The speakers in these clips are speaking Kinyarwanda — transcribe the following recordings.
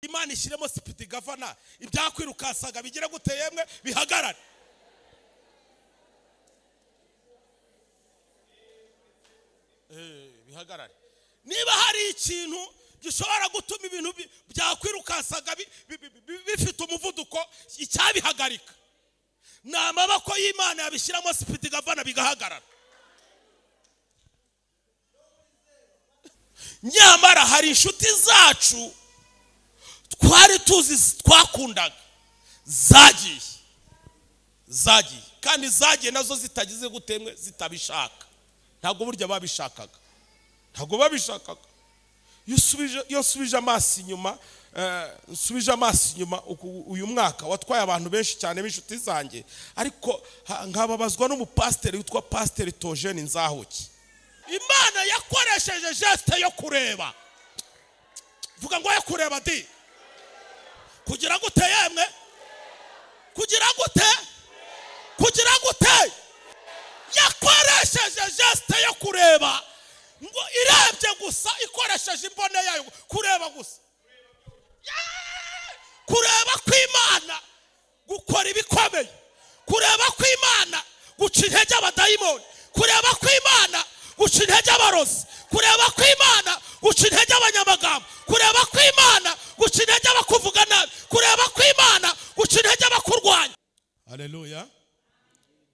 Imana ishyiremo sipiti gavana ibyakwirukansaga bigire gute yemwe bihagarare. Bihagarare. Niba hari ikintu gishobora gutuma ibintu byakwirukansaga bifite umuvuduko icyabihagarika, ni amaboko y'Imana yabishyiramo sipiti gavana bigahagarara. Nyamara hari inshuti zacu twari tuzi twakundaga zagiye kandi zagiye nazo zitagize gutemwe zitabishaka, ntabwo burya babishakaga, ntabwo babishakaga. Yosubije amaso inyuma, nsubije amaso inyuma uyu mwaka watwaye abantu benshi cyane b'inshuti zanjye, ariko nkababazwa n'umupasiteri witwa Pasiteri Tojeni Nzahuki. Imana yakoresheje geste yo kureba, vuga ngo yo kureba di, kugira gute yemwe, kugira gute yakoresheje geste yo kureba, ngo irebye gusa ikoresheje imbone yayo kureba gusa. Kureba kw'Imana gukora ibikomeye, kureba kw'Imana guca intege abadayimoni, kureba kw'Imana guca intege abarozi, kureba kw'Imana guca intege abanyamagambo, kureba kw'Imana guca intege abakuvuga nabi, kureba kw'Imana guca intege abakurwanya. Haleluya.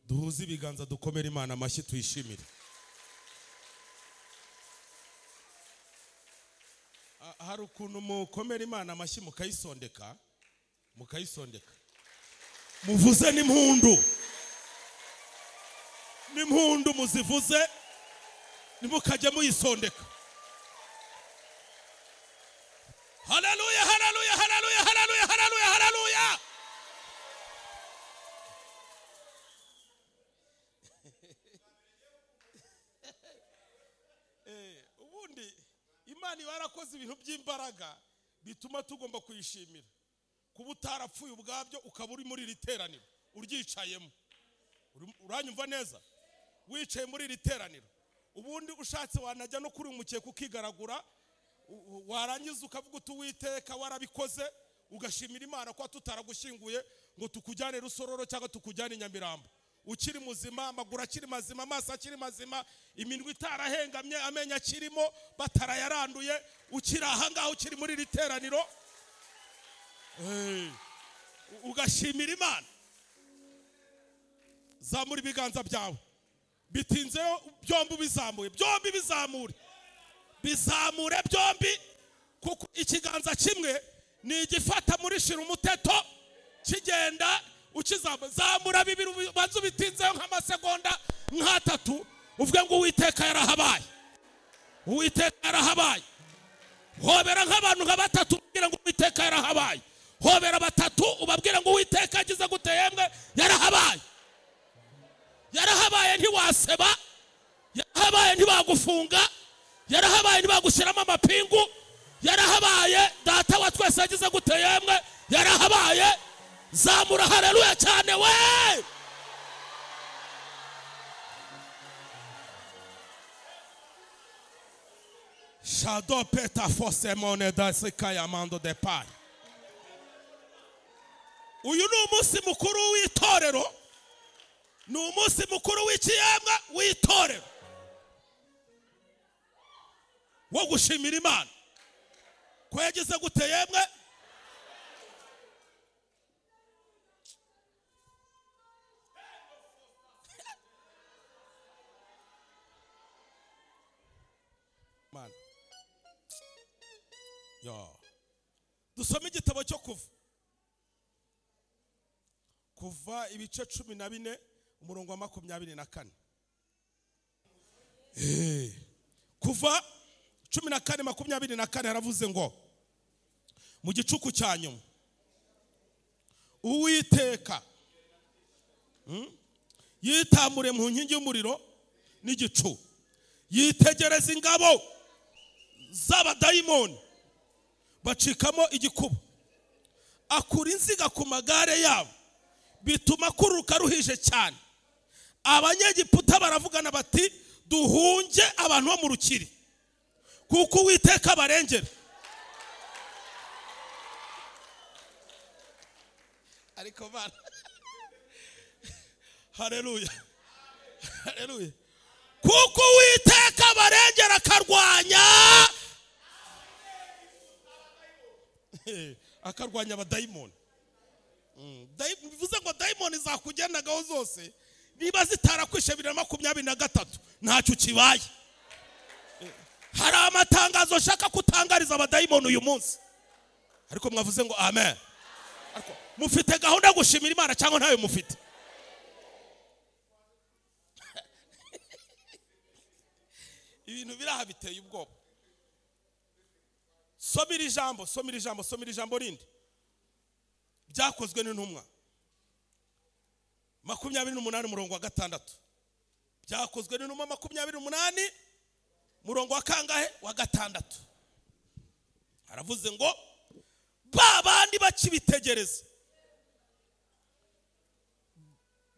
Duhuze ibiganza dukomere Imana amashyi tuyishimire. Hari ukuntu mukomera Imana amashyi mukayisondeka, muvuze n'impundu muzivuze, nimukajya muyisondeka. Haleluya, haleluya, haleluya, haleluya, haleluya, haleluya. Ubundi Imana yarakoze ibintu by'imbaraga bituma tugomba kuyishimira. Kuba utarapfuye ubwabyo ukaba uri muri iri teraniro uryicayemo, uranyumva neza, wicaye muri iri teraniro. Ubundi ushatse wanajya no kuri umukeka ukigaragura, warangiza ukavuga uti Uwiteka warabikoze, ugashimira Imana ko tutaragushyinguye ngo tukujyane Rusororo cyangwa tukujyane Nyamirambo. Ukiri muzima, amaguru akiri mazima, amaso akiri mazima, iminwa itarahengamye, amenya akirimo batarayaranduye, ukiri aha ngaho ukiri muri iri teraniro, ugashimira Imana. Zamura ibiganza byawe, bitinzeyo byombi bizamuye, byombi bizamure byombi, kuko ikiganza kimwe ni igifata muri shira umuteto kigenda ukizamura bibiri, banzu bitinzeyo nk'amasegonda nk'atatu, uvuge ngo Uwiteka yarahabaye, Uwiteka yarahabaye. Hobera nk'abantu nka batatu ubabwira ngo Uwiteka yarahabaye, hobera batatu ubabwira ngo Uwiteka agize gute yemwe yarahabaye. Yarahabaye ntiwaseba, yarahabaye ntibagufunga, yarahabaye ntibagushyiramo amapingu, yarahabaye data wa twese agize gute yemwe yarahabaye. Zamura haleluya cyane we. Shadow peta force moneda sekaya mando de pai. Uyu ni umunsi mukuru w'itorero, ni umunsi mukuru w'ikiyemwa w'itorero wo gushimira Imana ko yagize gute yemwe. Dusome igitabo cyo Kuva ibice 14 umurongo wa 24. Kuva 14:24 haravuze ngo mu gicuku cya nyuma Uwiteka yitamure mu nkingi y'umuriro n'igicu, yitegereza ingabo z'abadayimoni bacikamo igikuba, akura inziga ku magare yabo, bituma kuruka ruhije cyane. Abanyegiputa baravugana bati duhunge abantu bo mu rukiri, kuko Uwiteka barengera. ariko bana haleluya haleluya kuko Uwiteka barengera akarwanya akarwanya abadayimoni. Bivuze ngo dayimoni zakugendagaho zose niba zitarakwishe 2023 ntacyo kibaye. Hari amatangazo shaka kutangariza abadayimoni uyu munsi, ariko mwavuze ngo amen. Ariko mufite gahunda yo gushimira Imana cyangwa ntayo mufite? Ibintu biraha biteye ubwoba. Somira ijambo rindi byakozwe n'intumwa 28 murongo wa 6. Byakozwe n'intumwa 28 murongo wa kangahe wa 6. Aravuze ngo babandi bakibitegereza,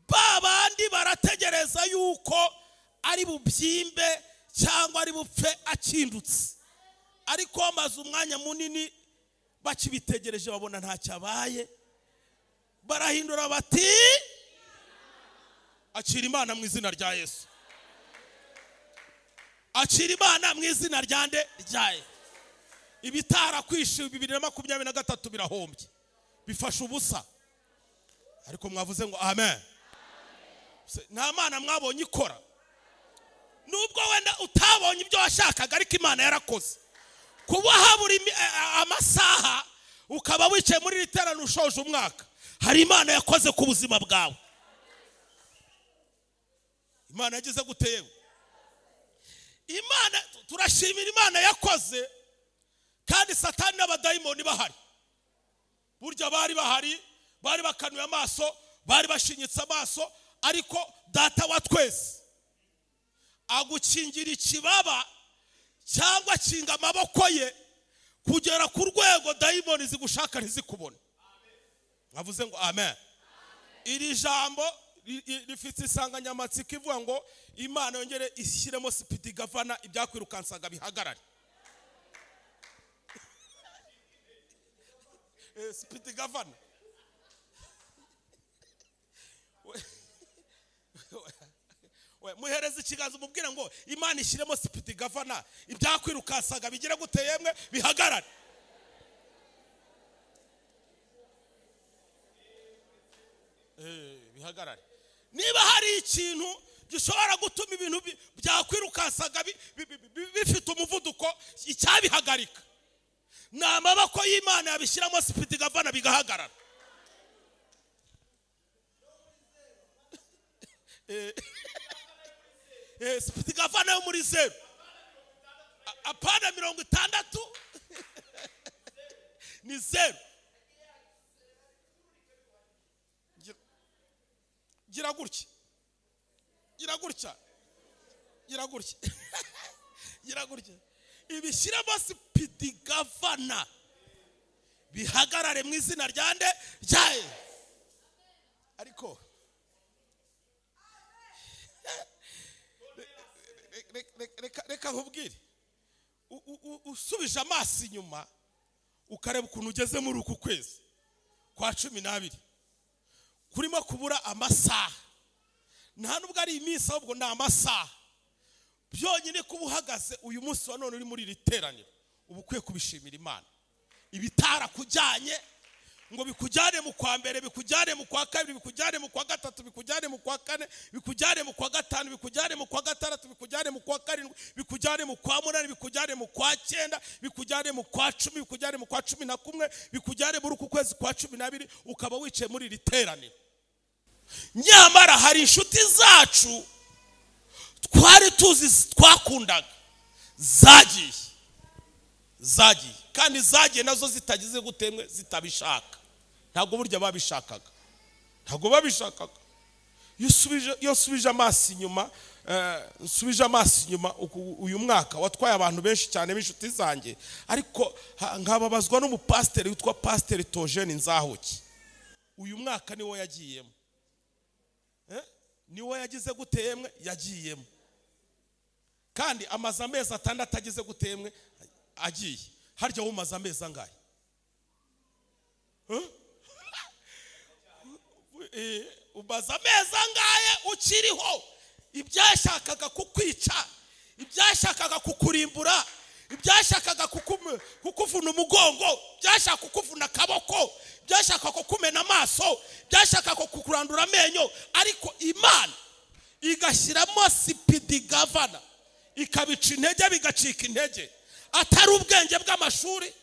babandi barategereza yuko ari bubyimbe cyangwa ari bupfe akindutse, ariko amaze umwanya munini bakibitegereje babona nta cyabaye, barahindura bati akira Imana mu izina rya Yesu. Akira Imana mu izina ryande ryaye. Ibitara kwishi 2023 birahombye, bifasha ubusa, ariko mwavuze ngo amen. Nta Mana mwabonye ikora, nubwo wenda utabonye ibyo washakaga, ariko Imana yarakoze. Kuba haburi amasaha ukaba wicaye muri literano ushoje umwaka, hari Imana yakoze ku buzima bwawe. Imana yagize guteyewe. Imana turashimira Imana yakoze, kandi Satani n'abadayimoni bahari. Burya bari bahari, bari bakanuye amaso, bari bashinyitse amaso, ariko Data wa twese agukingira ikibaba cyangwa kinga amaboko ye kugera ku rwego dayimoni zigushaka ntizikubone. Mwavuze ngo amen. Iri jambo rifite insanganyamatsiko ivuga ngo Imana yongere ishyiremo sipidi gavana ibyakwirukansaga bihagarare. Sipidi gavana muhereza ikiganza umubwira ngo Imana ishyiremo sipidi gavana ibyakwirukansaga bigira guteyemwe bihagarare. Bihagarare. Niba hari ikintu gishobora gutuma ibintu byakwirukansaga bifite umuvuduko, icyabihagarika ni amaboko y'Imana yabishyiramo sipidi gavana bigahagarara. Sipidi gavana yo muri 0 apana 60 ni 0. Gira gutya ibishyiramo sipidi gavana bihagarare mu izina ryande ryaye. Ariko reka nkubwire, usubije amaso inyuma ukareba ukuntu ugeze muri uku kwezi kwa 12 kurimo kubura amasaha, nta nubwo ari iminsi ahubwo ni amasaha byonyine kuba uhagaze uyu munsi wa none uri muri iri teraniro, ubu ukwiye kubishimira Imana. Ibitara kujyanye ngo bikujyane mu kwa mbere, bikujyane mu kwa kabiri, bikujyane mu kwa gatatu, bikujyane mu kwa kane, bikujyane mu kwa gatanu, bikujyane mu kwa gatandatu, bikujyane mu kwa karindwi, bikujyane mu kwa munani, bikujyane mu kwa 9, bikujyane mu kwa 10, bikujyane mu kwa 11, bikujyane muri uku kwezi kwa 12 ukaba wicaye muri iri teraniro. Nyamara hari inshuti zacu twari tuzi twakundaga zagiye kandi zagiye nazo zitagize gutemwe zitabishaka. Ntabwo burya babishakaga, ntabwo babishakaga. Yosubije amaso inyuma, nsubije amaso inyuma uyu mwaka watwaye abantu benshi cyane b'inshuti zanjye, ariko nkababazwa n'umupasiteri witwa Pasiteri Tojeni Nzahuki. Uyu mwaka niwo yagiyemo, niwo yagize gutemwe yagiyemo, kandi amaze amezi 6 agize gutemwe agiye. Harya umaze amezi angahe? ubaza amezi angahe ukiriho, ibyashakaga kukwica, ibyashakaga kukurimbura, ibyashakaga kukuvuna umugongo, byashaka kukuvuna akaboko, byashaka kukumena amaso, byashaka kukurandura amenyo, ariko Imana igashyiramo sipidi gavana, ikabica intege bigacika intege. Atari ubwenge bw'amashuri,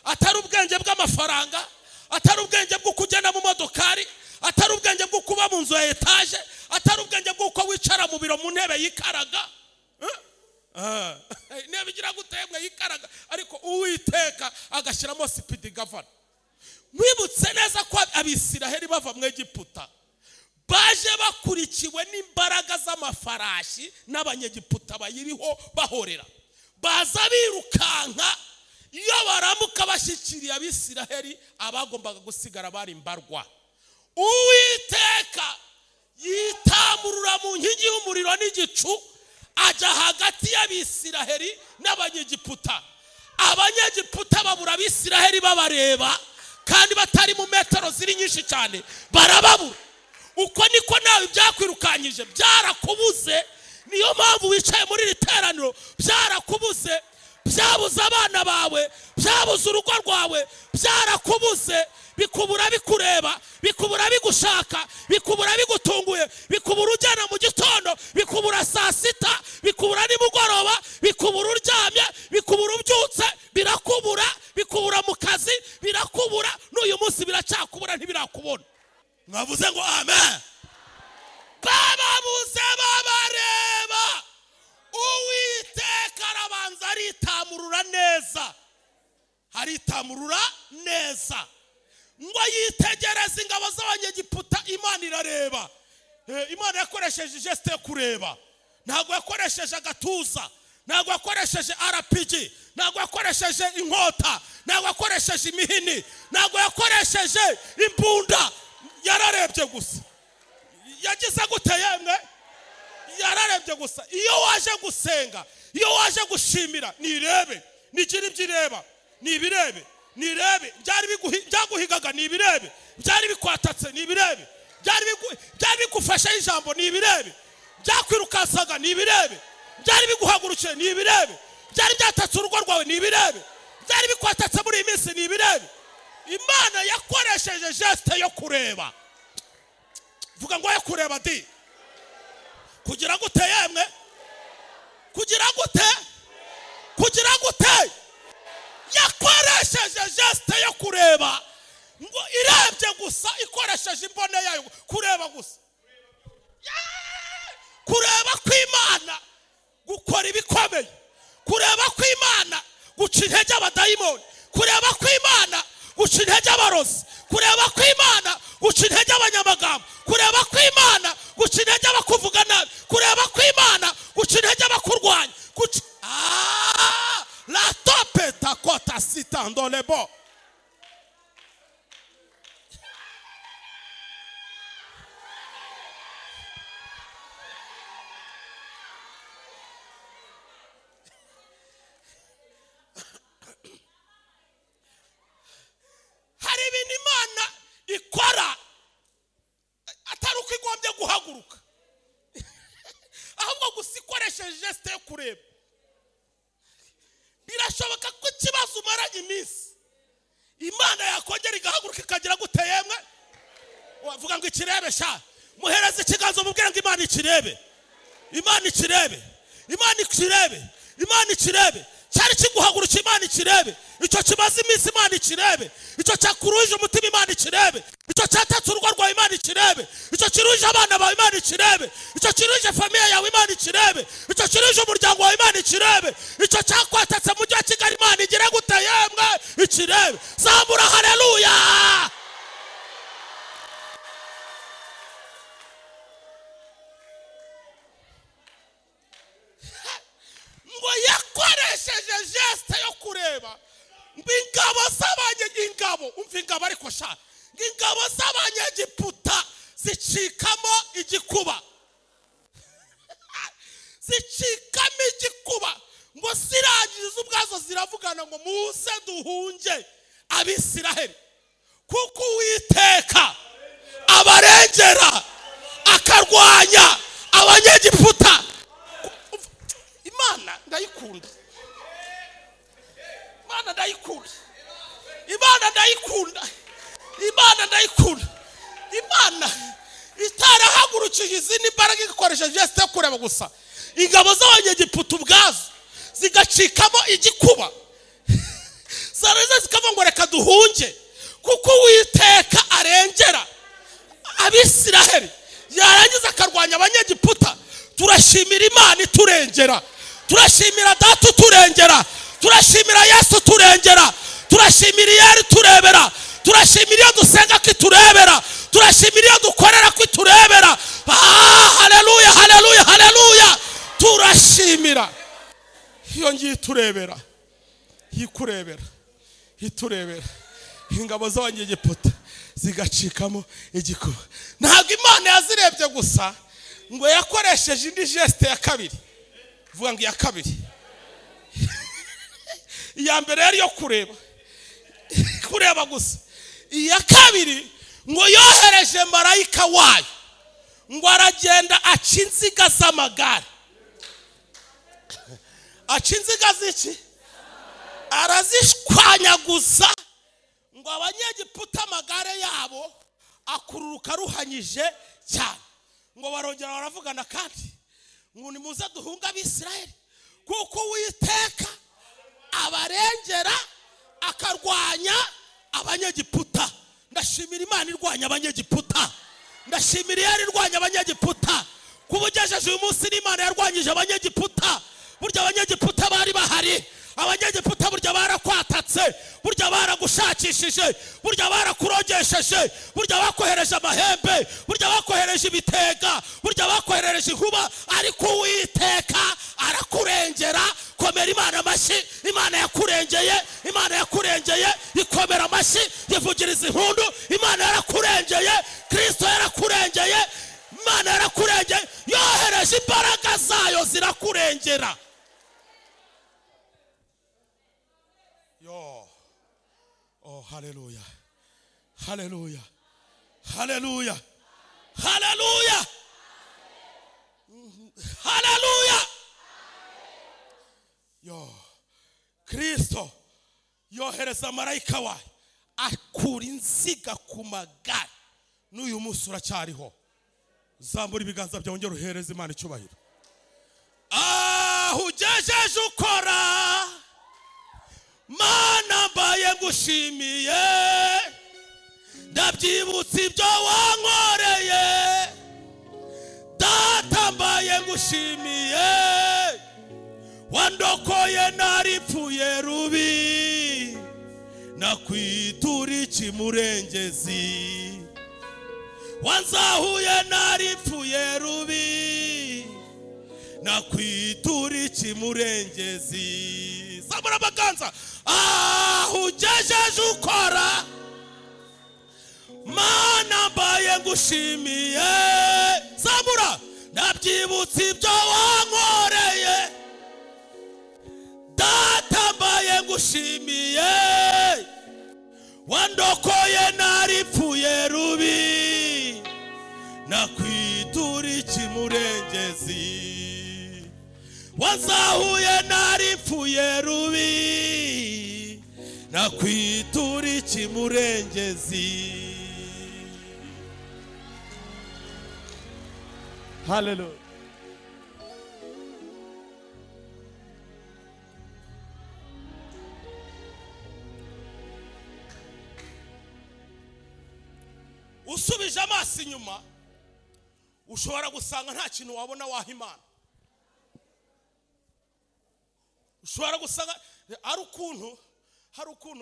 atari ubwenge bw'amafaranga, atari ubwenge bwo kugenda mu modokari, atari ubwenge bwo kuba mu nzu ya etaje, atari ubwenge bwo ko wicara mu biro mu ntebe yikaraga, niba igira gutemwe yikaraga, ariko Uwiteka agashyiramo sipidi gavana. Mwibutse neza ko Abisiraheli bava mu Egiputa baje bakurikiwe n'imbaraga z'amafarashi n'abanyegiputa bayiriho bahorera, baza birukanka. Iyo baramuka bashyikiriye Abisiraheli, abagombaga gusigara bari mbarwa. Uwiteka yitamurura mu nkingi y'umuriro n'igicu, ajya hagati y'Abisiraheli n'abanyegiputa. Abanyegiputa babura Abisiraheli babareba, kandi batari mu metero ziri nyinshi cyane, barababura. Uko niko nawe byakwirukanyije, byarakubuze. Niyo mpamvu wicaye muri iri teraniro, byarakubuze, byabuze abana bawe, byabuze urugo rwawe, byarakubuze, bikubura bikureba, bikubura bigushaka, bikubura bigutunguye, bikubura ujyana mu gitondo, bikubura saa sita, bikubura nimugoroba, bikubura uryamye, bikubura ubyutse, birakubura, bikubura mu kazi, birakubura, n'uyu munsi biracyakubura, ntibirakubona. Mwavuze ngo amen. Bababuze babareba, Uwiteka arabanza aritamurura neza, aritamurura neza, ngo yitegereze ingabo z'abanyegiputa. Imana irareba. Imana yakoresheje geste yo kureba, ntabwo yakoresheje agatuza, ntabwo yakoresheje RPG, ntabwo yakoresheje inkota, ntabwo yakoresheje imihini, ntabwo yakoresheje imbunda. Yararebye gusa. Yagize gute yemwe? Yararebye gusa. Iyo waje gusenga, iyo waje gushimira, nirebe, nigira ibyireba, nibirebe, nirebe, byaguhigaga nibirebe, byari bikwatatse nibirebe, byari bigufasha ijambo nibirebe, byakwirukansaga nibirebe, byari biguhagurukiye nibirebe, byari byatatse urugo rwawe nibirebe, byari bikwatatse muri iyi minsi nibirebe. Imana yakoresheje geste yo kureba. Vuga ngo yo kureba di. Kugira gute yemwe? Kugira gute? Kugira gute? Yakoresheje geste yo kureba, ngo irebye gusa, ikoresheje imbone yayo kureba gusa. Kureba kw'Imana gukora ibikomeye, kureba kw'Imana guca intege abadayimoni, kureba kw'Imana guca intege abarozi, kureba kw'Imana guca intege abanyamagambo, kureba kw'Imana guca intege abakuvuga nabi, kureba kw'Imana guca intege abakurwanya. La tope ta kota sitando lebo. Hari ibintu Imana ikora atari uko igombye guhaguruka, ahubwo gusa ikoresheje geste yo kureba. Birashoboka ko ikibazo umaranye iminsi, Imana yakongera igahaguruka ikagira gute yemwe? Wavuga ngo ikirebe sha, muhereze ikiganza mubwira ngo Imana ikirebe, Imana ikirebe, Imana ikirebe, Imana ikirebe. Cyari kiguhagurukira Imana ikirebe, icyo kimaze iminsi Imana ikirebe, icyo cyakuruje umutima Imana ikirebe, icyo cyatatse urugo rwawe Imana ikirebe, icyo kiruje abana bawe Imana ikirebe, icyo kiruje famiye yawe Imana ikirebe, icyo kiruje umuryango wawe Imana ikirebe, icyo cyakwatatse mu mujyi wa Kigali Imana igire gute yemwe? Ikirebe. Zambura haleluya. Ngo yakoresheje geste yo kureba, ingabo z'abanyegingabo, umva ingabo ariko sha, ingabo z'abanyegiputa zicikamo igikuba, zicikamo igikuba, ngo zirangiza ubwazo ziravugana ngo muze duhunge Abisiraheli, kuko Uwiteka abarengera akarwanya abanyegiputa. Imana ndayikunda, Imana ndayikunda, Imana ndayikunda, Imana ndayikunda. Imana itarahagurukije izindi imbaraga ikoresha geste yo kureba gusa. Ingabo z'abanyegiputa ubwazo zigacikamo igikuba, zaraza zikavuga ngo reka duhunge kuko Uwiteka arengera Abisiraheli, yarangiza akarwanya abanyegiputa. Turashimira Imana iturengera, turashimira Data uturengera, turashimira Yesu uturengera, turashimira Yari turebera, turashimira iyo dusenga ko iturebera, turashimira iyo dukorera ko iturebera. Haleluya, haleluya, haleluya. Turashimira iyo ngiye iturebera, ikurebera, iturebera. Ingabo z'abanyegiputa zigacikamo igikuba. Ntabwo Imana yazirebye gusa ngo yakoresheje indi geste ya kabiri. Vuga ngo iya kabiri. Iya mbere yari yo kureba gusa. Iya kabiri ngo yohereje marayika wayo ngo aragenda aca inziga z'amagare. Aca inziga z'iki? Arazishwanyaguza ngo abanyegiputa amagare yabo akururuka ruhanyije cyane. Ngo barongera baravugana kandi ngo nimuze duhunga Abisiraheli kuko Uwiteka abarengera akarwanya abanyegiputa. Ndashimira Imana irwanya abanyegiputa, ndashimira Yari irwanya abanyegiputa. Kubugejeje uyu munsi n'Imana yarwanyije abanyegiputa. Burya abanyegiputa bari bahari, abanyegiputa burya barakwatatse, burya baragushakishije, burya barakurogesheje, burya bakohereje amahembe, burya bakohereje ibitega, burya bakohereje inkuba, ariko Uwiteka arakurengera. Komera Imana amashyi. Imana yakurengeye, Imana yakurengeye. Ikomera amashyi, yivugiriza impundu. Imana yarakurengeye, Kristo yarakurengeye, Imana yarakurengeye. Yohereje imbaraga zayo zirakurengera. Oh, hallelujah, hallelujah, hallelujah, hallelujah, hallelujah. Kristo yohereza marayika wayo akura inziga ku magare. N'uyu munsi uracyariho. Zambura ibiganza byawe ngero uhereza Imana icyubahiro. Ugejeje ukora Mana mbaye ngushimiye, ndabyibutse ibyo wankoreye. Data mbaye ngushimiye, wandokoye naripfuye rubi, nakwitura ikimurengezi. Wanzahuye naripfuye rubi, nakwitura ikimurengezi. Zamura amaganza. Ugejeje ukora Mana mbaye ngushimiye. Zamura. Ndabyibutse ibyo wankoreye. Data mbaye ngushimiye, wandokoye naripfuye rubi, nakwitura ikimurengezi. Wanzahuye naripfuye rubi, nakwitura ikimurengezi. Hallelujah. Usubije amaso inyuma ushobora gusanga nta kintu wabona waha Imana. Ushobora gusanga hari ukuntu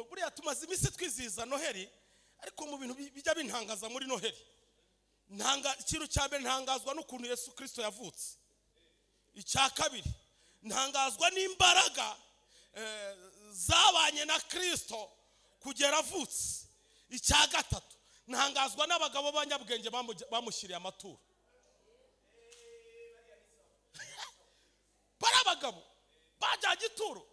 buriya tumaze iminsi twizihiza Noheli, ariko mu bintu bijya bintangaza muri Noheli, ikintu cya mbere ntangazwa n'ukuntu Yesu Kristo yavutse. Icya kabiri ntangazwa n'imbaraga zabanye na Kristo kugera avutse. Icya gatatu ntangazwa n'abagabo b'abanyabwenge bamushyiriye amaturo. Bari abagabo bajyanye ituro.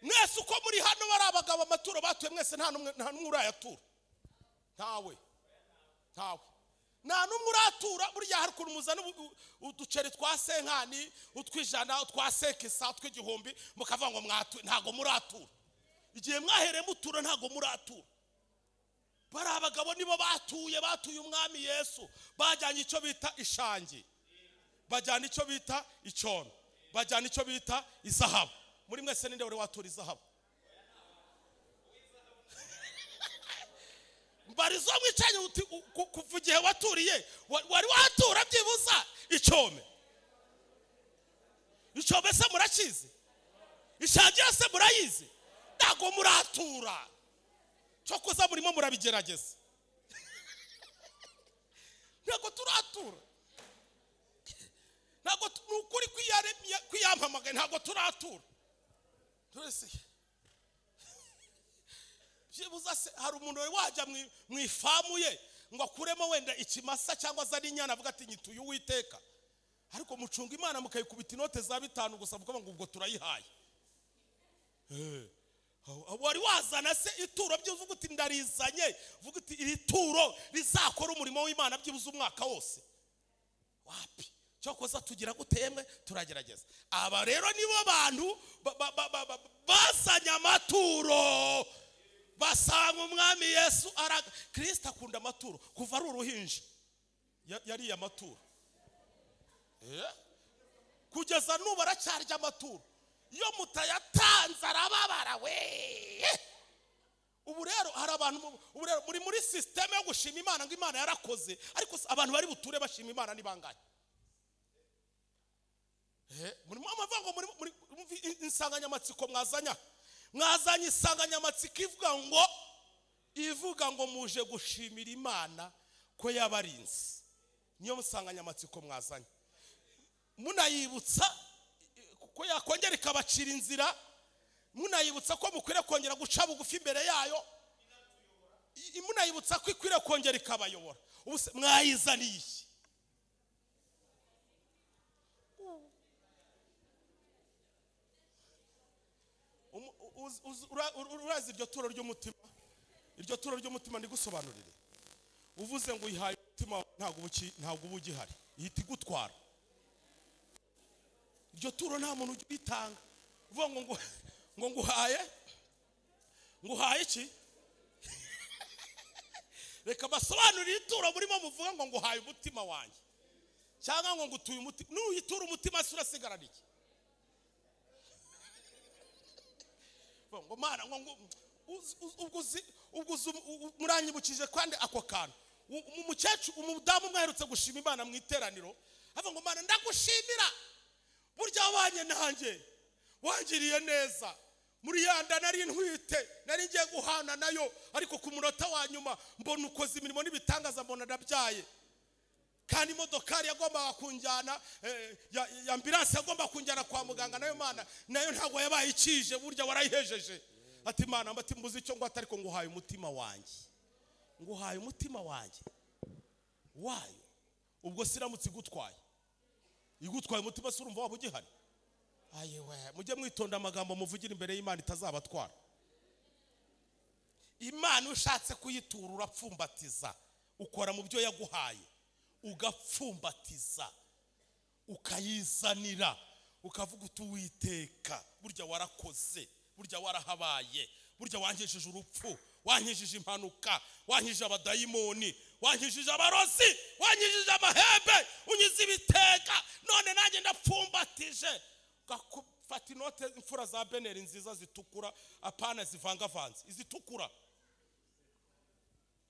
Mwese uko muri hano bari abagabo amaturo batuye mwese nta n'umwe urayatura. Ntawe. nta numwe uratura. Burya hari ukuntu muzana uduceri twa senkani, utwijana, utwa sekisa, utw'igihumbi, mukavuga ngo ntago muratura. Igihe mwahereye mutura ntago muratura. Bari abagabo nibo batuye umwami Yesu. Bajyanye icyo bita ishangi, bajyana icyo bita icyondo, bajyana icyo bita izahabu. Muri mwese ninde wari watura izahabu? Barizo mwicanye uti kuva igihe waturiye wari watura byibuza icyome. Icyome se murakizi? Ishangi se murayizi? Ntago muratura. Cyo kuza murimo murabigerageza. Ntago turatura. Ntago nukuri kwiyampamagaye ntago turatura. Turese byibuza se hari umuntu wajya mu ifamu ye ngo akuremo wenda ikimasa cyangwa za inyana avuga ati nyituye Uwiteka, ariko mucunga Imana mukayikubita inote za 5 gusa vuga ngo ubwo turayihaye. Wari wazana se ituro byuvuga uti ndarizanye, vuga uti iri turo rizakora umurimo w'Imana byibuza umwaka wose. Wapi? Cyo koza tugira gutemwe turagerageza. Aba rero nibo abantu basanya amaturo. Basanga umwami Yesu Kristo akunda amaturo kuva ari uruhinja. Yari amaturo. Kugeza n'ubu aracyarya amaturo. Iyo mutayatanze arababara we. Ubu rero hari abantu muri muri system yo gushima Imana ngo Imana yarakoze, ariko abantu bari buture bashima Imana ni bangahe? Muri mama ngo muri insanganyamatsiko mwazanye insanganyamatsiko ivuga ngo muje gushimira Imana ko yabarinze. Niyo nsanganyamatsiko mwazanye. Munayibutsa ko yakongera ikabacira inzira, munayibutsa ko mukwiriye kongera guca bugufi imbere yayo, munayibutsa ko ikwiriye kongera ikabayobora. Mwayizaniye urazi iryo turo ry'umutima. Iryo turo ry'umutima ndigusobanurire. Uvuze ngo ihaye umutima ntago ubugihari, ihita igutwara. Iryo turo nta muntu ugitanga. Uvuga ngo nguhaye iki? Reka basobanurire ituro burimo muvuga ngo nguhaye umutima wanjye, cyangwa ngo ngutuye umutima. Nuyitura umutima se urasigarana iki? Ngo Mana ngo ubwo muranyibukije kandi ako kantu. Umukecuru umudamu mwaherutse gushima Imana mu iteraniro avuga ngo Mana ndagushimira, burya wabanye nanjye wangiriye neza. Muri yanda nari ntwite, nari ngiye guhana nayo, ariko ku munota wa nyuma mbona ukoze imirimo n'ibitangaza, mbona ndabyaye. Kandi imodokari yagombaga kunjyana, ya ambulance yagomba kunjyana kwa muganga, nayo Mana nayo ntago yabaye ikije, burya warayihejeje. Ati Mana mbati mbuzi icyo ngo atari ko nguhaye umutima wanjye. Nguhaye umutima wanjye wayo. Ubwo siramutse igutwaye umutima se urumva waba ugihari? Ayewe mujye mwitonda amagambo muvugira imbere y'Imana itazabatwara. Imana ushatse kuyitura urapfumbatiza, ukora mu byo yaguhaye, ugapfumbatiza, ukayizanira, ukavuga uti Uwiteka burya warakoze, burya warahabaye, burya wankijije urupfu, wankijije impanuka, wankijije abadayimoni, wankijije abarozi, wankijije amahembe, unyize ibiteka, none nanjye ndapfumbatije. Gafata inote imfura za beneri nziza zitukura, apana zivangavanze, izitukura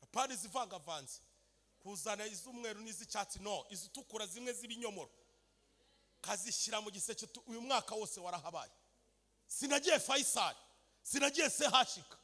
apana zivangavanze, kuzana iz'umweru n'iz'icyatsi, no, izitukura zimwe z'ibinyomoro, kazishyira mu giseke. Uyu mwaka wose warahabaye. Sinagiye Faisal, sinagiye Sehashika,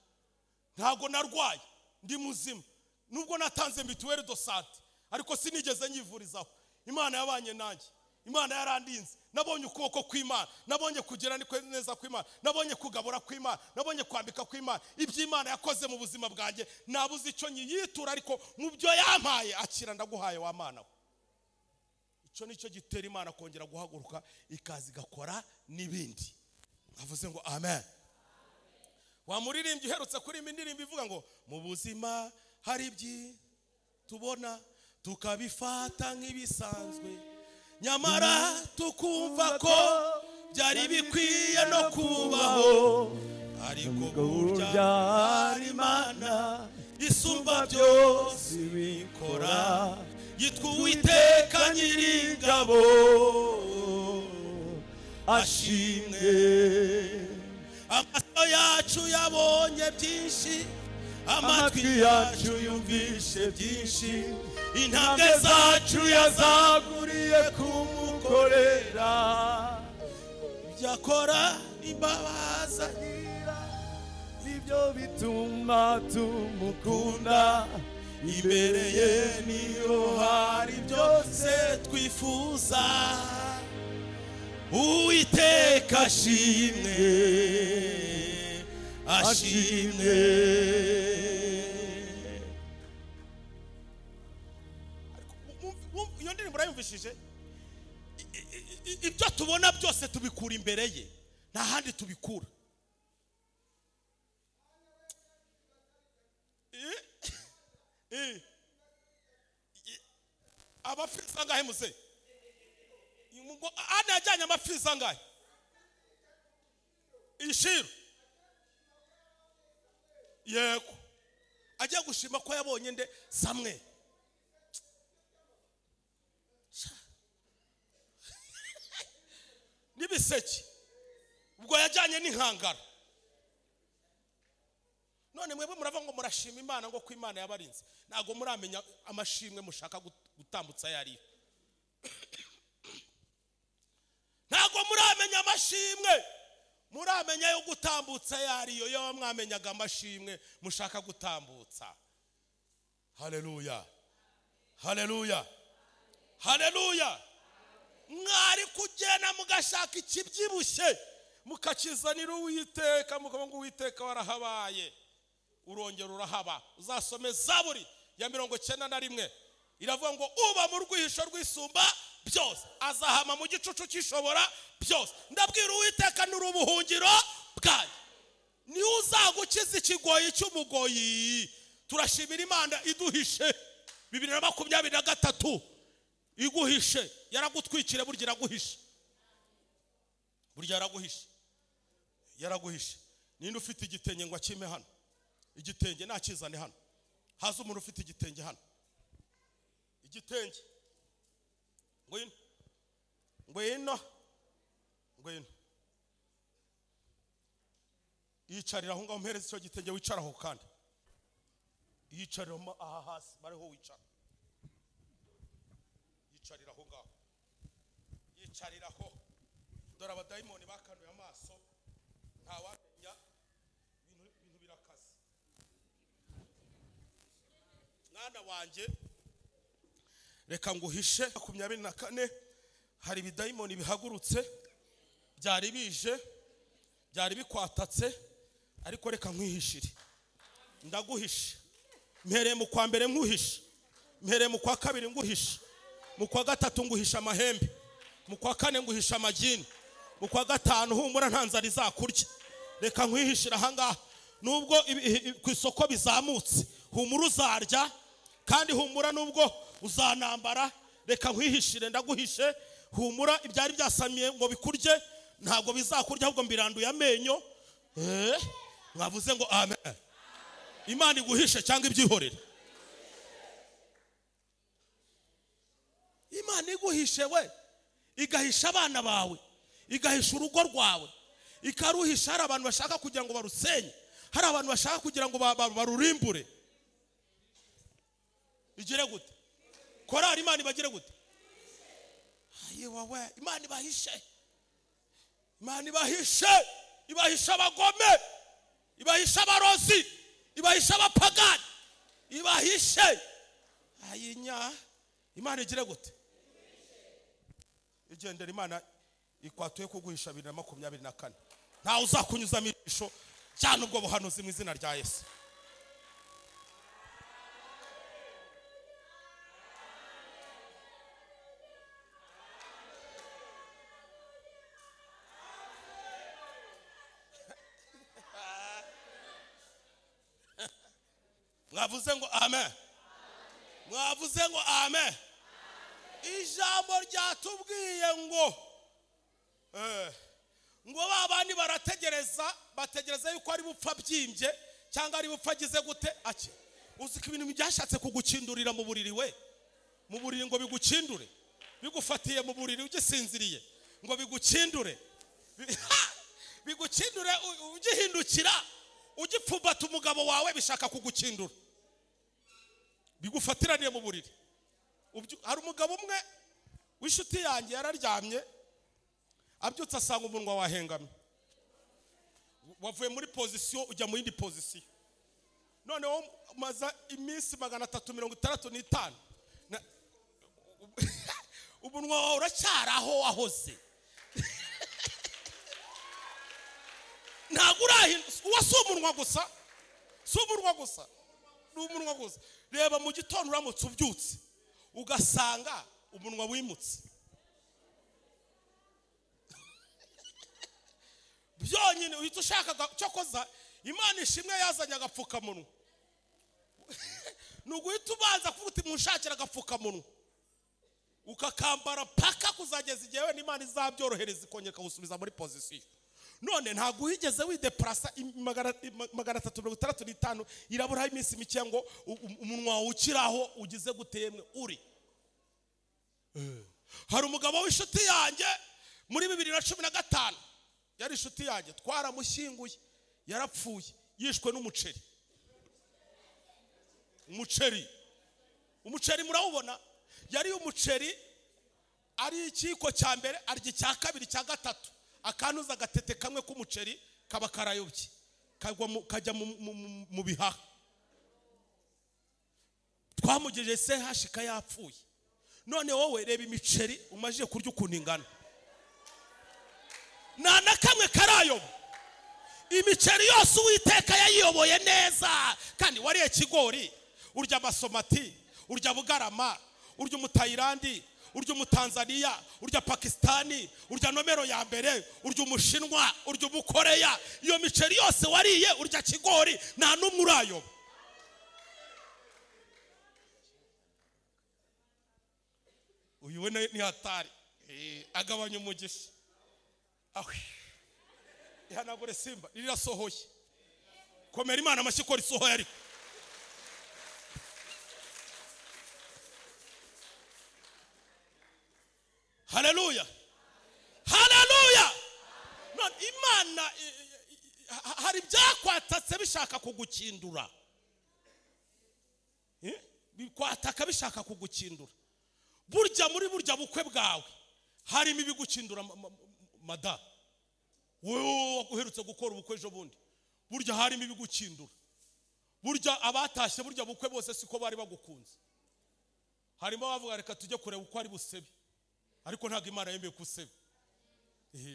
ntago narwaye, ndi muzima. Nubwo natanze mituweli do sante, ariko sinigeze nyivurizaho. Imana yabanye nanjye, Imana yarandinze. Nabonye ukuboko kw'Imana, nabonye kugira neza kw'Imana, nabonye kugabura kw'Imana, nabonye kwambika kw'Imana. Iby'Imana yakoze mu buzima bwanjye nabuze icyo nyiyitura, ariko mu byo yampaye akira ndaguhaye wa Mana we. Icyo nicyo gitera Imana kongera guhaguruka ikazi gakora n'ibindi. Avuze ngo amen. Wa muririmbyi uherutse kuri indirimbo ivuga ngo mu buzima hari ibyi tubona tukabifata nk'ibisanzwe, nyamara tukumva ko byari bikwiye no kubaho, ariko burya hari Imana isumba byose bikora, yitwa Uwiteka Nyiringabo, ashimwe. Amaso yacu yabonye byinshi, amatwi yacu yumvishe byinshi, intambwe zacu yazaguriye kumukorera, byakora imbabazi agira, nibyo bituma tumukunda, imbere ye niyo hari byose twifuza. Uwiteka ashimwe, ashimwe. Iyo ndirimbo urayumvishije? Ibyo tubona byose tubikura imbere ye, nta handi tubikura. Amafizi angahe muze? Ana yajyanye amafizi angahe? Ishiro. Yego. Agiye gushima ko yabonye nde? Samwe. Nibiseki. Ubwo yajyanye n'inkangara. None mwebwe murava ngo murashima Imana ngo ko Imana yabarinze, ntago muramenya amashimwe mushaka gutambutsa yari. Ntago muramenya amashimwe, muramenya yo gutambutsa yari yo mwamenyaga amashimwe mushaka gutambutsa. Haleluya, haleluya, haleluya. Mwari kugena mugashaka ikibyibushye mukakizanira Uwiteka, mukavuga ngo Uwiteka warahabaye, urongera urahaba. Uzasome Zaburi ya 91 iravuga ngo uba mu rwihisho rw'isumba byose azahama mu gicucu cyishobora byose. Ndabwira Uwiteka n'urubuhungiro bwayo, ni uzagukiza ikigoyi cy'umugoyi. Turashimira Imana iduhishe 2023 iguhishe, yaragutwikire burya iraguhishe, burya yaraguhishe, yaraguhishe. Ninde ufite igitenge ngo akime hano? Igitenge nakizane hano. Haza umuntu ufite igitenge hano. Igitenge. Ngwino. Ngwino. Ngwino. Yicarira aho ngaho, mpereze icyo gitenge wicaraho kandi. Yicarira aha hasi bariho wicara. Yicarira aho ngaho. Yicarira aho. Dore abadayimoni bakanuye amaso, ntawamenya ibintu birakaze. Mwana wanje, reka nguhishe 24 hari ibidayimoni bihagurutse, byari bije, byari bikwatatse, ariko reka nkwihishire. Ndaguhishe. Mpereye mu kwa mbere nkuhishe, mpereye mu kwa kabiri nguhishe, mu kwa gatatu nguhisha amahembe, mu kwa kane nguhisha amagini, mu kwa gatanu humura ntanzara izakurya. Reka nkwihishira ahangaha, nubwo ku isoko bizamutse, humura uzarya, kandi humura nubwo uzanambara. Reka nkwihishire, ndaguhishe. Humura ibyari byasamiye ngo bikurye ntago bizakurya, ahubwo mbiranduye amenyo. Mwavuze ngo amen. Imana iguhishe cyangwa ibyihorere? Imana iguhishe we, igahisha abana bawe, igahisha urugo rwawe, ikaruhisha. Hari abantu bashaka kugira ngo barusenye, hari abantu bashaka kugira ngo barurimbure. Igire gute? Korari Imana ibagire gute? Ayiwa, Imana ibahishe, Imana ibahishe, ibahisha abagome, ibahisha abarozi, ibahisha abapagani, ibahishe. Ayinya, Imana igire gute? Igendera. Imana ikwatuye kuguhisha 2024. Nta uzakunyuza mirisho cyane ubwo buhanuzi mu izina rya Yesu. Mwavuze ngo amen. mwavuze ngo amen. Ijambo ryatubwiye ngo babandi bategereza yuko ari bupfa byimbye cyangwa ari bupfa agize gute aki. Uzi ko ibintu byashatse kugukindurira mu buriri we, mu buriri ngo bigukindure, bigufatiye mu buriri ugisinziriye ngo bigukindure bigukindure ugihindukira ugipfubata umugabo wawe bishaka kugukindura, bigufatiraniye mu buriri. Hari umugabo umwe w'inshuti yanjye yararyamye, abyutse asanga umunwa wahengamye, wavuye muri pozisiyo ujya mu yindi pozisiyo. Noneho maza iminsi 365 umunwa wawe uracyaraho wahoze. Ntabwo urahinduka. Uwa si umunwa gusa, si umunwa gusa, ni umunwa gusa. Reba mu gitondo uramutse ubyutse ugasanga umunwa wimutse, byonyine uhita ushaka cyo koza. Imana ishimwe yazanye agapfukamunwa. Nuguhita ubanza kuvuga uti munshakira agapfukamunwa ukakambara paka kuzageza igihe we n'Imana izabyorohereza ikongera kugusubiza muri pozisiyo. None ntabwo uhigeze wideplasa 365 irabura iminsi mike ngo umunwa wawe ukiraho ugize gutemwe uri. Hari umugabo w'inshuti yanjye muri 2015 yari inshuti yanjye, twaramushyinguye, yarapfuye yishwe n'umuceri. Umuceri murawubona, yari umuceri ari ikiko cya mbere arya cya kabiri cya gatatu, akanuza agatete kamwe k'umuceri kaba karayobye kajya mu bihaha. Twamugejeje se hashika yapfuye. None wowe reba imiceri umajije kurya ukuntu ingana, na kamwe karayoba. Imiceri yose Uwiteka yayiyoboye neza, kandi wariye kigori, urya basomati, urya bugarama, urya umutayirandi, urya umutanzania, urya Pakistani, urya nomero ya mbere, urya umushinwa, urya umukoreya. Iyo miceri yose wariye urya kigori, nta numwe urayoba. Uyu we ni hatari, agabanya umugisha. Ihanagure simba rirasohoye. Komera Imana amashyi ko risohoye ariko. Haleluya, haleluya. None Imana hari byakwatatse bishaka kugukindura, bikwataka bishaka kugukindura. Burya muri burya bukwe bwawe harimo ibigukindura mada. Wowe waguherutse gukora ubukwe ejo bundi, burya harimo ibigukindura. Burya abatashye burya bukwe bose siko bari bagukunze. Harimo bavuga reka tujye kureba uko ari busebe, ariko ntabwo Imana yemeye kusebe.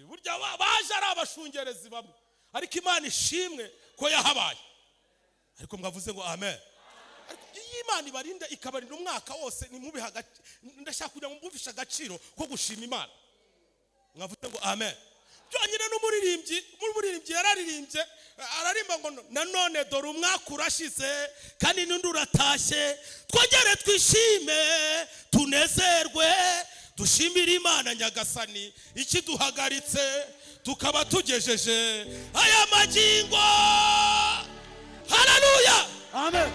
Burya baje ari abashungerezi bamwe, ariko Imana ishimwe ko yahabaye. Ariko mwavuze ngo amen. Ariko Imana ibarinda ikabarinda umwaka wose, ni mubi hagati. Ndashaka kugira ngo mumvishe agaciro ko gushima Imana. Mwavuze ngo amen. Byonyine n'umuririmbyi yararirimbye, ararimba ngo nanone dore umwaka urashize kandi n'undi uratashye, twongere twishime tunezerwe dushimire Imana Nyagasani ikiduhagaritse tukaba tugejeje aya magingo. Haleluya, amen,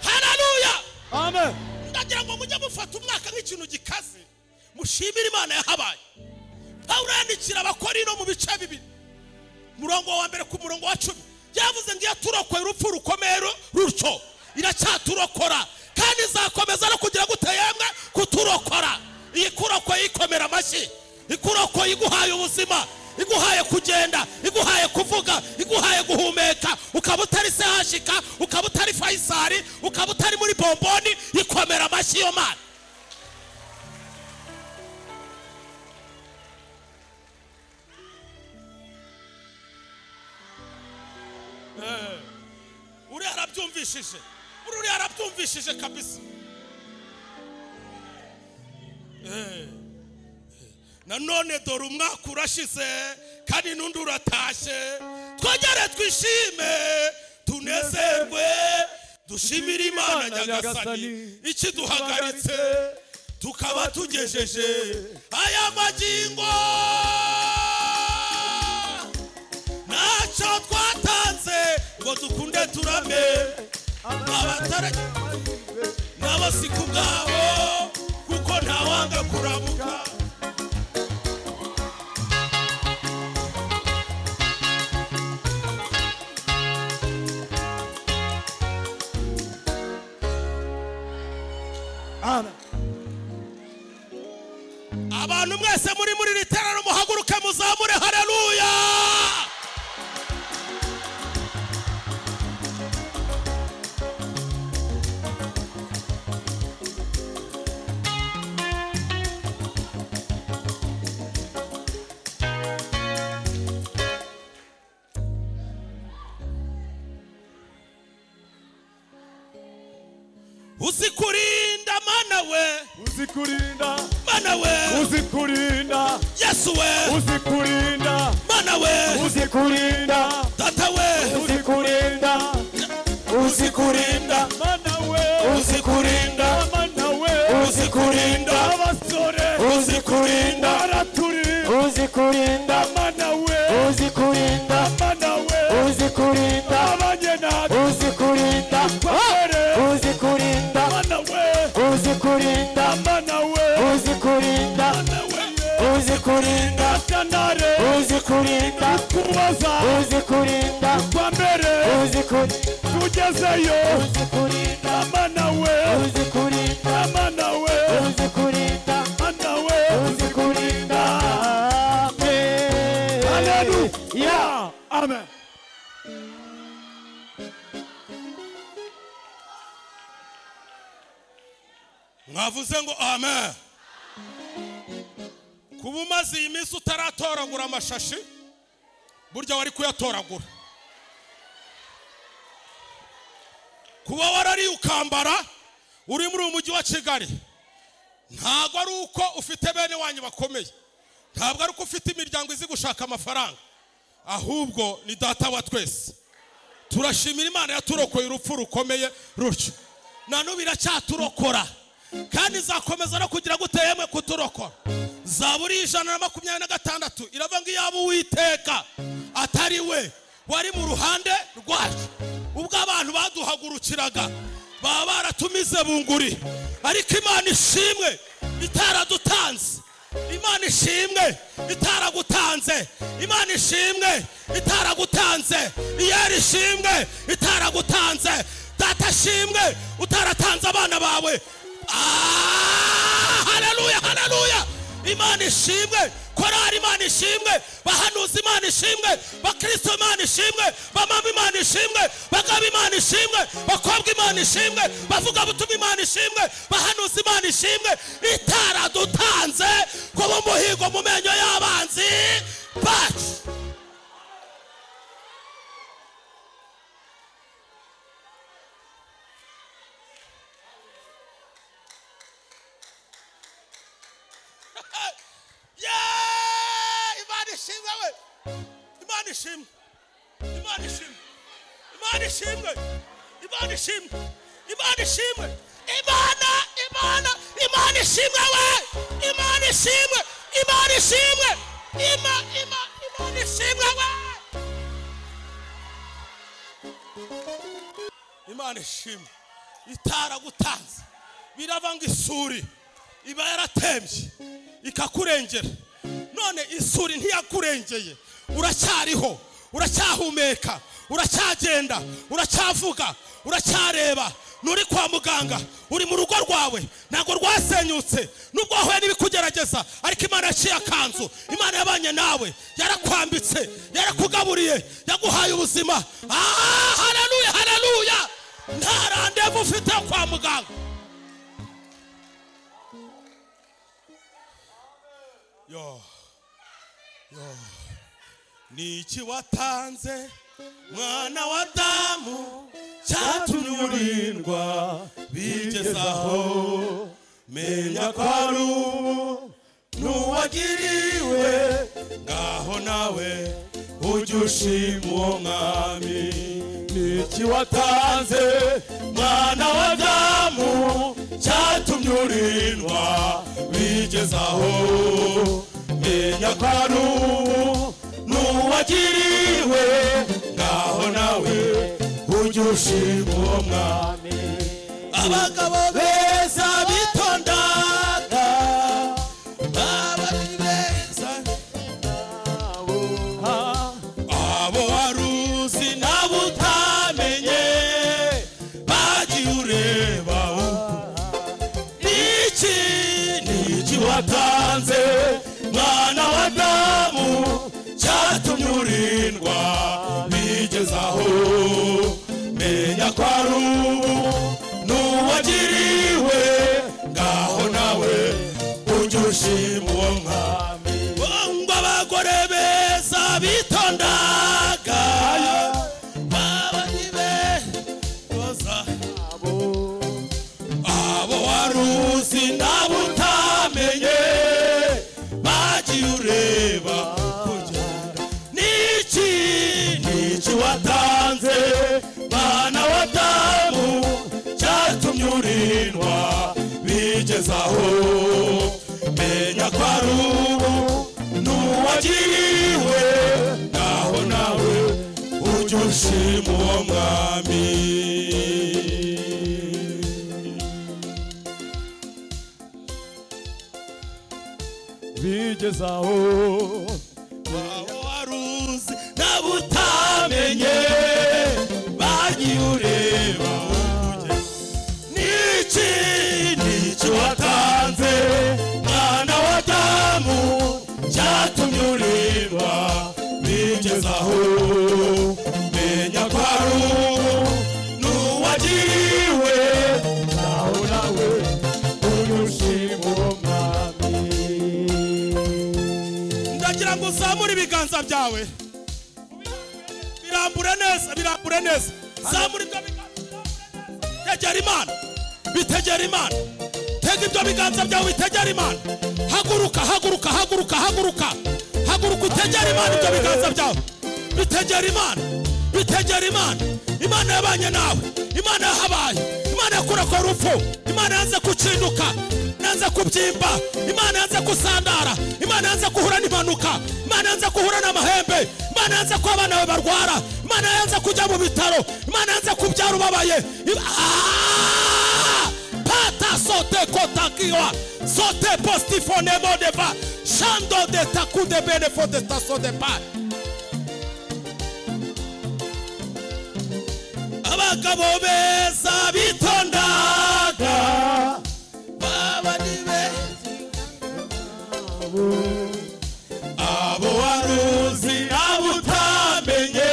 haleluya, amen. Ndagira ngo mujye mufata umwaka nk'ikintu gikaze, mushimire Imana yahabaye. Pawulo yandikira Abakorino mu bice 2 murongo wa mbere ku murongo wa 10 yavuze ngo yaturokoye urupfu rukomeye rutyo iracyaturokora kandi izakomeza no kugira guteyemwe kuturokora. Iyi kurokoye ikomera amashyi, ikurokoye iguhaye ubuzima, iguhaye kugenda, iguhaye kuvuga, iguhaye guhumeka, ukaba utari se hashika, ukaba utari Faisali, ukaba utari muri bomboni, ikomera amashyi yo Mana. Uri arabyumvishije kabisa. Nanone dore umwaka urashize kandi n'undi uratashye, twongere twishime tunezerwe dushimira Imana Nyagasani ikiduhagaritse tukaba tugejeje aya magingo. Ntacyo twatanze ngo dukunde turame abatare n'abasiku bwabo kuko ntawanga kuramuka. Amen. Abantu mwese muri riterano muhaguruke muzamure haleluya. Uzikurinda mana we, Uzikurinda mana we, Uzikurinda Yesu we, Uzikurinda mana we, Uzikurinda Tata we, Uzikurinda Uzikurinda mana we, Uzikurinda mana we, Uzikurinda abasore, Uzikurinda araturi, Uzikurinda mana we, Uzikurinda mana we, Uzikurinda abanyenati, Uzikurinda kwere, Uzikurinda mana we, Uzikurinda mana we, Uzikurinda mana we, Uzikurinda tanare, Uzikurinda kubaza, Uzikurinda kwambere, Uzikurinda tugezeyo, Uzikurinda mana we, Uzikurinda mana we, Uzikurinda mana we, Uzikurinda. Amen. Hallelujah. Amen. mwavuze ngo amen. Kuba umaze iyi minsi utaratoragura amashashi burya wari kuyatoragura. Kuba warari ukambara uri muri umujyi wa Kigali ntago ari uko ufite bene wanyu bakomeye, ntabwo ari uko ufite imiryango izi gushaka amafaranga, ahubwo ni data wa twese. Turashimira Imana yaturokoye urupfu rukomeye rutyo, na n'ubu iracyaturokora kandi izakomeza no kugira guteyemwe kuturokora. Zaburi 126 iravuga ngo iyaba Uwiteka atari we wari mu ruhande rwacu, ubwo abantu baduhagurukiraga baba baratumize bunguri, ariko Imana ishimwe itaradutanze, Imana ishimwe itaragutanze, Imana ishimwe itaragutanze, Iyeri ishimwe itaragutanze, Data ishimwe utaratanze abana bawe. Haleluya, haleluya. Imana ishimwe, korari Imana ishimwe, bahanuzi Imana ishimwe, bakristo Imana ishimwe, bamama Imana ishimwe, bagabo Imana ishimwe, bakobwa Imana ishimwe, bavuga butumwa Imana ishimwe, bahanuzi Imana ishimwe itaradutanze kuba umuhigo mu menyo y'abanzi bacu. Imana ishimwe we, Imana ishimwe, Imana ishimwe, Imana ishimwe, Imana ishimwe, Imana ishimwe, Imana ishimwe we, Imana ishimwe, Imana ishimwe, Imana ishimwe we, Imana ishimwe itaragutanze. Biravanga isuri iba yaratembye ikakurengera, none isuri ntiyakurengeye, uracyariho, uracyahumeka, uracyagenda, uracyavuga, uracyareba, nuri kwa muganga, uri mu rugo rwawe ntago rwasenyutse, nubwo wahuye n'ibikugerageza, ariko Imana yaciye akanzu, Imana yabanye nawe, yarakwambitse, yarakugaburiye, yaguhaye ubuzima. Haleluya, haleluya. Nta randevu ufite kwa muganga. Yo niki watanze mwana wa Adamu cyatumye urindwa bigezaho, menya ko ari ubu n'uwagiriwe, ngaho nawe ujye ushima uwo mwami. Niki iki watanze mwana wa Adamu cyatumye urindwa bigezaho menya ko ari ubu n'uwagiriwe ngaho nawe ujye ushima uwo mwami abagabo beza bitondaga baba ni beza abo waruzi nabo utamenye bagiye ureba niki watanze mwana wa Adamu cyatumye urindwa bigezaho menya ko ari ubu n'uwagiriwe ngaho nawe ujye ushima uwo mwami ngo abagore beza bitondaga baba ni beza abo waruzi nabo utamenye bagiye ureba niki watanze mwana wa Adamu cyatumye urindwa bigezaho menya ko ari ubu n'uwagiriwe ngaho nawe ujye ushima uwo mwami bigezaho abo waruzi nabo utamenye bagiye ureba niki watanze mwana wa Adamu cyatumye urindwa bigezaho menya ko ari ubu n'uwagiriwe ngaho nawe ujye ushima uwo mwami ndagira ngo uzamure ibiganza byawe birambure neza zamura ibyo biganza tegera Imana bitegera Imana tega ibyo biganza byawe bitegera Imana haguruka utegera Imana ibyo biganza byawe bitegera Imana Imana yabanye nawe Imana yahabaye Imana yakurako urupfu Imana yanze kucinduka yanze kubyimba Imana yanze kusandara Imana yanze kuhura n'impanuka Imana yanze kuhura n'amahembe Imana yanze ko abana bawe barwara Imana yanze kujya mu bitaro Imana yanze kubyara ubabaye pata sote kotakiwa sote postifonemo deva shando de taku de benefo de taso de pa abagabo beza bitondaga baba ni beza abo waruzi nabo utamenye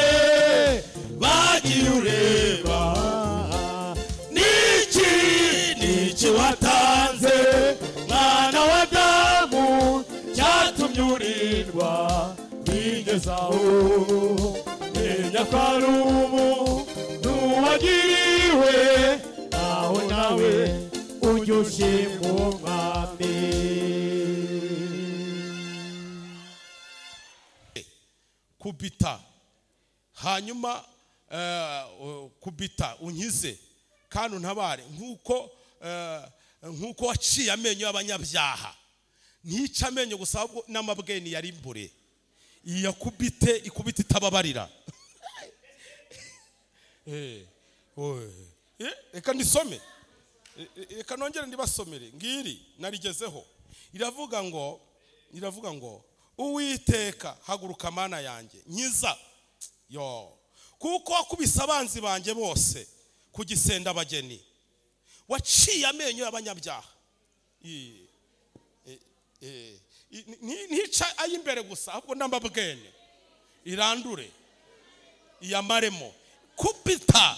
bagiye ureba niki watanze mwana wa Adamu cyatumye urindwa bigezaho menya ko ari ubu n'uwagiriwe aho nawe ujye ushima uwo mwami kubita hanyuma kubita unkize kandi untabare nkuko waciye amenyo y'abanyabyaha ntica amenyo gusa ahubwo n'amabweni yari mbure iyakubite ikubite itababarira reka nisome reka nongere ndibasomere ngiri narigezeho iravuga ngo Uwiteka haguruka mana yanjye nkiza kuko wakubise abanzi banjye bose kugisenda abageni waciye amenyo y'abanyabyaha ntica ayimbere gusa ahubwo n'amabwene irandure iyamaremo kubita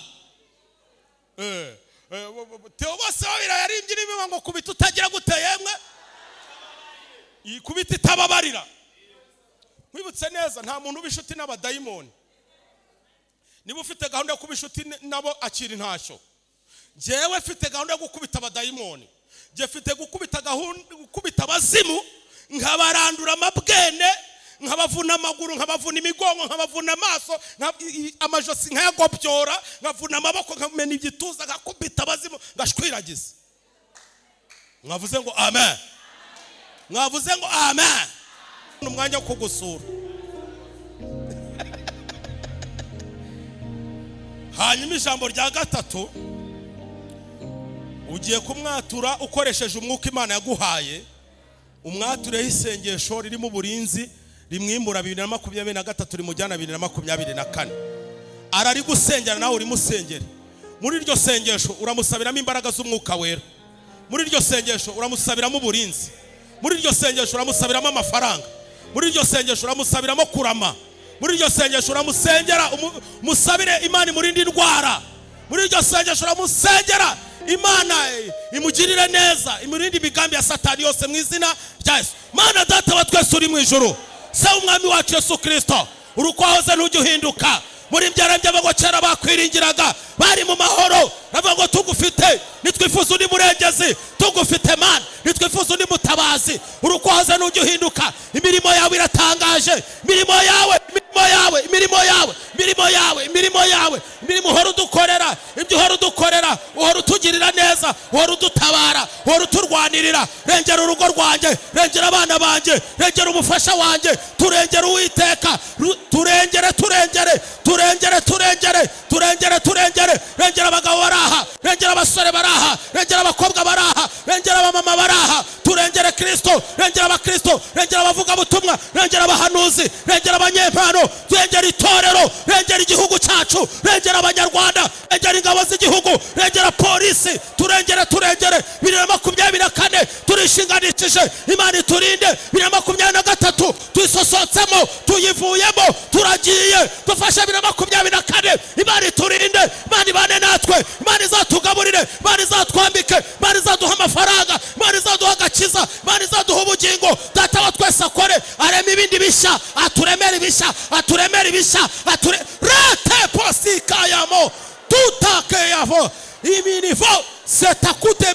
Theo bose yarimbye n'ibima ngo kubita utagira guteyemwe kubita itababarira mwibutse neza nta muntu ubishuti n'abadayimoni niba ufite gahunda yo kubishuti nabo akira intashyo jewe mfite gahunda yo gukubita abadayimoni je mfite gukubita abazimu nkabarandura amabwene nkabavuna amaguru, nkabavuna imigongo, nkabavuna amaso, amajosi nkayagobyora, nkavuna amaboko, nkamena igituza, ngakubita abazimu, ngashwiragiza. Mwavuze ngo amen. Mwavuze ngo amen. Umwanya wo kugusura. Hanyuma ijambo rya gatatu, ugiye kumwatura ukoresheje umwuka Imana yaguhaye. Umwatureho isengesho ririmo uburinzi rimwimbura 2023 rimujyana 2024. Arari gusengera nawe uri musengere. Muri iryo sengesho uramusabiramo imbaraga z'umwuka wera. Muri iryo sengesho uramusabiramo uburinzi. Muri iryo sengesho uramusabiramo amafaranga. Muri iryo sengesho uramusabiramo kurama. Muri iryo sengesho uramusengera musabire Imana imurinde indwara. Muri iryo sengesho uramusengera Imana imugirire neza, imurinde imigambi ya Satani yose mu izina rya Yesu. Mana data wa twese uri mu ijuru, se umwami wacu Yesu Kristo, urukwahoze ntujye uhinduka. Muri byarabye abagokera bakwiringiraga bari mu mahoro, bavuga ngo tugufite nitwifuza undi murengezi, tugufite Mana nitwifuza undi mutabazi. Urukwahoze ntujye uhinduka. Imirimo yawe iratangaje, imirimo yawe imirimo uhora udukorera, ibyo uhora udukorera, uhora utugirira neza, uhora udutabara, uhora uturwanirira. Rengera urugo rwanjye, rengera abana banjye, rengera umufasha wanjye, turengera Uwiteka, turengere, rengera abagabo baraha, rengera abasore baraha, rengera abakobwa baraha, rengera abamama baraha, turengere Kristo, rengera abakristo, rengera abavuga butumwa, rengera abahanuzi, rengera abanyempano, rengera itorero, rengera igihugu cyacu, rengera abanyarwanda, rengera ingabo z'igihugu, rengera polisi, turengere 2024 turishinganishije. Imana iturinde 2023 twisosotsemo, tuyivuyemo, turagiye dufashe 2024. Imana iturinde, Imana ibane natwe, Imana izatugaburire, Imana izatwambike, Imana izaduha amafaranga, Imana izaduha agakiza, Imana izaduha ubugingo. Data wa twese akore arema ibindi bishya, aturemera ibishya, rete posika yamo tutakeyavo iminivo setakute